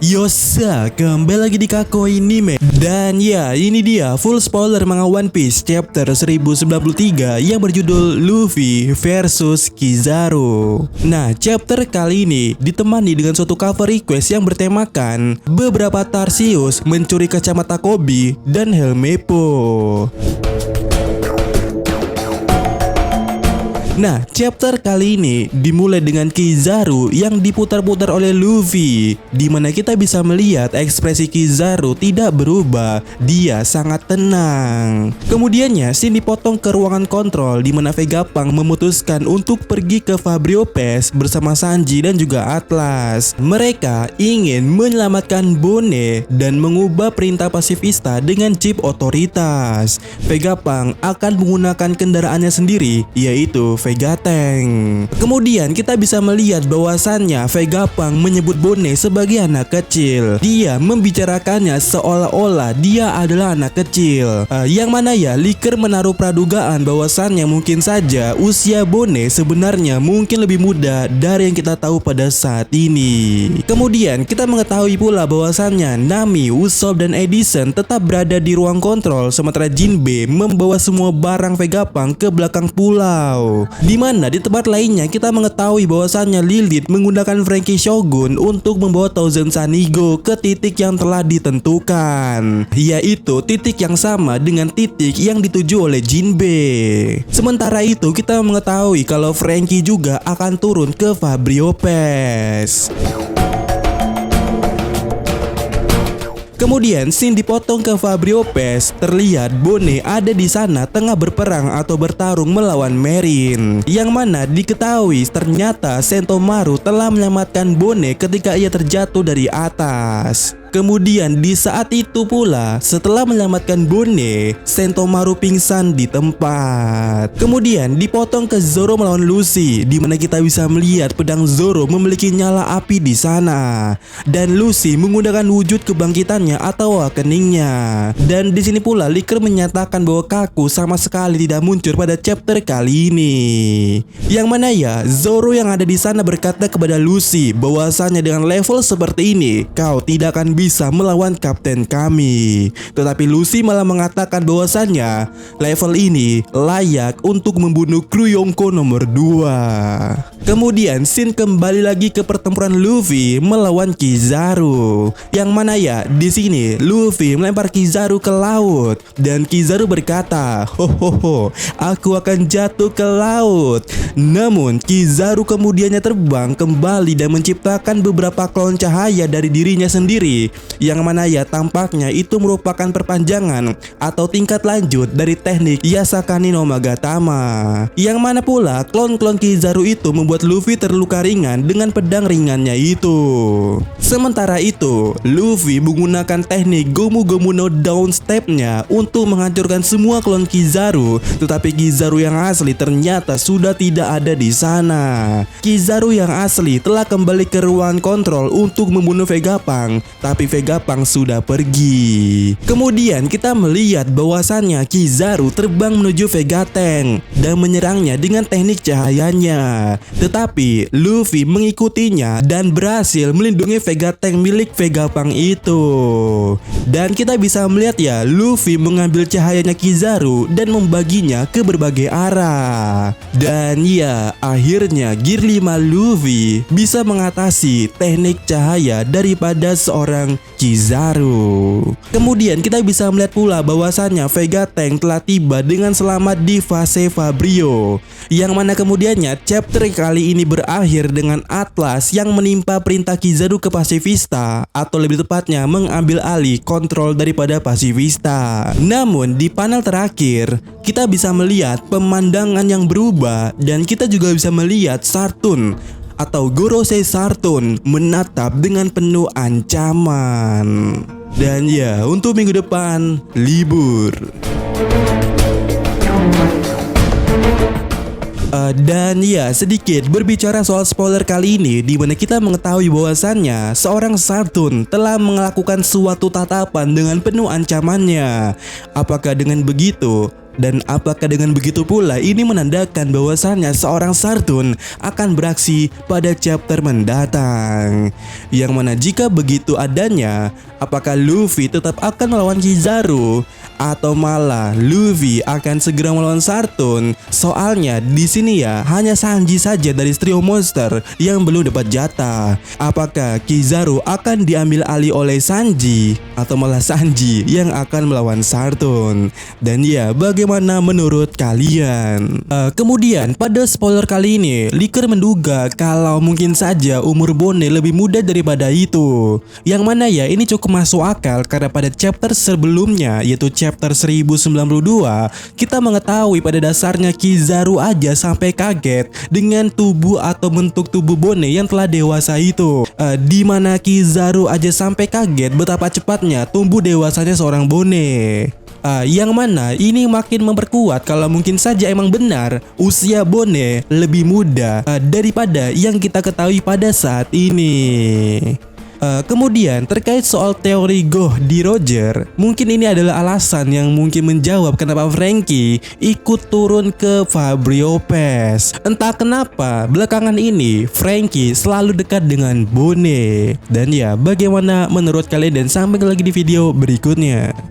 Yosa, kembali lagi di Kakoi Anime. Dan ya, ini dia full spoiler manga One Piece chapter 1093 yang berjudul Luffy versus Kizaru. Nah, chapter kali ini ditemani dengan suatu cover request yang bertemakan beberapa Tarsius mencuri kacamata Koby dan Helmeppo. Nah, chapter kali ini dimulai dengan Kizaru yang diputar-putar oleh Luffy, di mana kita bisa melihat ekspresi Kizaru tidak berubah, dia sangat tenang. Kemudiannya, scene dipotong ke ruangan kontrol di mana Vegapunk memutuskan untuk pergi ke Fabrio Pass bersama Sanji dan juga Atlas. Mereka ingin menyelamatkan Bone dan mengubah perintah pasifista dengan chip otoritas. Vegapunk akan menggunakan kendaraannya sendiri, yaitu Vega Tank. Kemudian kita bisa melihat bahwasannya Vegapunk menyebut Bone sebagai anak kecil. Dia membicarakannya seolah-olah dia adalah anak kecil. Yang mana ya, Licker menaruh pradugaan bahwasannya mungkin saja usia Bone sebenarnya mungkin lebih muda dari yang kita tahu pada saat ini. Kemudian kita mengetahui pula bahwasannya Nami, Usopp dan Edison tetap berada di ruang kontrol, sementara Jinbe membawa semua barang Vegapunk ke belakang pulau. Di mana di tempat lainnya kita mengetahui bahwasannya Lilith menggunakan Franky Shogun untuk membawa Thousand Sun Eagle ke titik yang telah ditentukan, yaitu titik yang sama dengan titik yang dituju oleh Jinbe. Sementara itu kita mengetahui kalau Franky juga akan turun ke Fabrio Pass. Kemudian scene dipotong ke Fabrio Pass, terlihat Bone ada di sana tengah berperang atau bertarung melawan Marine. Yang mana diketahui ternyata Sentomaru telah menyelamatkan Bone ketika ia terjatuh dari atas. Kemudian di saat itu pula, setelah menyelamatkan Bone, Sentomaru pingsan di tempat. Kemudian dipotong ke Zoro melawan Lucy, di mana kita bisa melihat pedang Zoro memiliki nyala api di sana, dan Lucy menggunakan wujud kebangkitannya atau awakeningnya. Dan di sini pula Licker menyatakan bahwa Kaku sama sekali tidak muncul pada chapter kali ini. Yang mana ya, Zoro yang ada di sana berkata kepada Lucy bahwasanya dengan level seperti ini kau tidak akan bisa melawan kapten kami. Tetapi Lucy malah mengatakan bahwasannya level ini layak untuk membunuh kru Yonko nomor 2. Kemudian scene kembali lagi ke pertempuran Luffy melawan Kizaru. Yang mana ya, di sini Luffy melempar Kizaru ke laut dan Kizaru berkata, "Hohoho, aku akan jatuh ke laut." Namun Kizaru kemudiannya terbang kembali dan menciptakan beberapa klon cahaya dari dirinya sendiri, yang mana ya tampaknya itu merupakan perpanjangan atau tingkat lanjut dari teknik Yasakani no Magatama. Yang mana pula klon-klon Kizaru itu membuat Luffy terluka ringan dengan pedang ringannya itu. Sementara itu, Luffy menggunakan teknik Gomu Gomu no Down Step-nya untuk menghancurkan semua klon Kizaru, tetapi Kizaru yang asli ternyata sudah tidak ada di sana. Kizaru yang asli telah kembali ke ruangan kontrol untuk membunuh Vegapunk, tapi Vegapunk sudah pergi. Kemudian kita melihat bahwasannya Kizaru terbang menuju Vega Tank dan menyerangnya dengan teknik cahayanya. Tetapi Luffy mengikutinya dan berhasil melindungi Vega Tank milik Vegapunk itu. Dan kita bisa melihat ya, Luffy mengambil cahayanya Kizaru dan membaginya ke berbagai arah. Dan ya, akhirnya Gear 5 Luffy bisa mengatasi teknik cahaya daripada seorang Kizaru. Kemudian kita bisa melihat pula bahwasannya Vega Tank telah tiba dengan selamat di fase Fabrio, yang mana kemudiannya chapter kali ini berakhir dengan Atlas yang menimpa perintah Kizaru ke pasifista, atau lebih tepatnya mengambil alih kontrol daripada pasifista. Namun di panel terakhir kita bisa melihat pemandangan yang berubah, dan kita juga bisa melihat Sartun atau Gorosei Sartun menatap dengan penuh ancaman. Dan ya, untuk minggu depan libur. Dan ya, sedikit berbicara soal spoiler kali ini, di mana kita mengetahui bahwasannya seorang Sartun telah melakukan suatu tatapan dengan penuh ancamannya. Apakah dengan begitu Dan apakah dengan begitu pula ini menandakan bahwasannya seorang Sartun akan beraksi pada chapter mendatang? Yang mana jika begitu adanya, apakah Luffy tetap akan melawan Kizaru atau malah Luffy akan segera melawan Sartun? Soalnya di sini ya hanya Sanji saja dari trio monster yang belum dapat jatah. Apakah Kizaru akan diambil alih oleh Sanji atau malah Sanji yang akan melawan Sartun? Dan ya, bagaimana menurut kalian? Kemudian pada spoiler kali ini, Licker menduga kalau mungkin saja umur Bone lebih muda daripada itu. Yang mana ya ini cukup masuk akal karena pada chapter sebelumnya yaitu chapter 1092 kita mengetahui pada dasarnya Kizaru aja sampai kaget dengan tubuh atau bentuk tubuh Bone yang telah dewasa itu. Di mana Kizaru aja sampai kaget betapa cepatnya tumbuh dewasanya seorang Bone. Yang mana ini makin memperkuat kalau mungkin saja emang benar usia Bone lebih muda daripada yang kita ketahui pada saat ini. Kemudian terkait soal teori Goh di Roger, mungkin ini adalah alasan yang mungkin menjawab kenapa Franky ikut turun ke Fabrio Pass. Entah kenapa belakangan ini Franky selalu dekat dengan Bone. Dan ya, bagaimana menurut kalian, dan sampai lagi di video berikutnya.